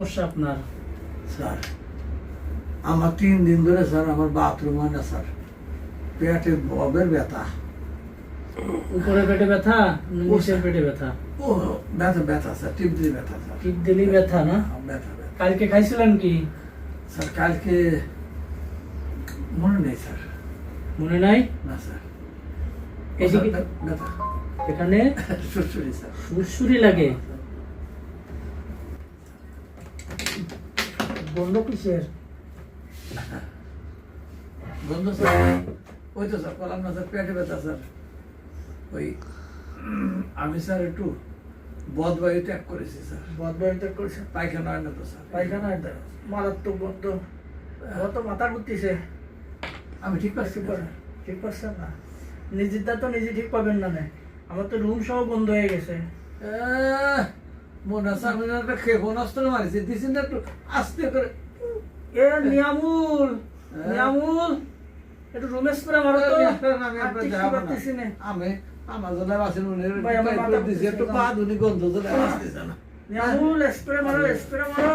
সমস্যা আপনার? স্যার আমার 3 দিন ধরে স্যার আমার বাথরুম হয় না স্যার, পেটে ববের ব্যথা। উপরে পেটে ব্যথা না নিচের পেটে ব্যথা? ও ব্যথা ব্যথা স্যার, টিপ দিয়ে ব্যথা স্যার। টিপ দিলেই ব্যথা না? ব্যথা ব্যথা কালকে খাইছিলেন কি? স্যার কালকে মনে নেই স্যার। মনে নাই? না স্যার। এই যে কি ব্যথা এখানে সুরসুরি স্যার। সুরসুরি লাগে? বন্ধ কিসের? বন্ধ স্যার ওই তো স্যার বললাম না স্যার, পেটে ব্যথা স্যার। ওই আমি স্যার একটু বদবায়ু ত্যাগ করেছি স্যার। বদবায়িত করছে? পায়খানা হয় না তো স্যার। পায়খানা এটা মারাত্মক বন্ধ। আমার তো মাথা ঘুরতেছে। আমি ঠিক পাচ্ছি না। ঠিক পাচ্ছেন না? নিজেরটা তো নিজে ঠিক পাবেন না। আমার তো রুম সহ বন্ধ হয়ে গেছে। মনে আছে আমি একটা ক্ষেপণাস্ত্র মারিছি, দিছি না একটু আস্তে করে। এ নিয়ামুল, নিয়ামুল একটু রুমে স্প্রে মারো তো। আমি আর টিকতে পারতেছি না। আমি আমার জন্য বাসের মনে ভাই, আমার মাথা দিছি একটু পা দুনি গন্ধ চলে আসতেছে না। নিয়ামুল স্প্রে মারো, স্প্রে মারো।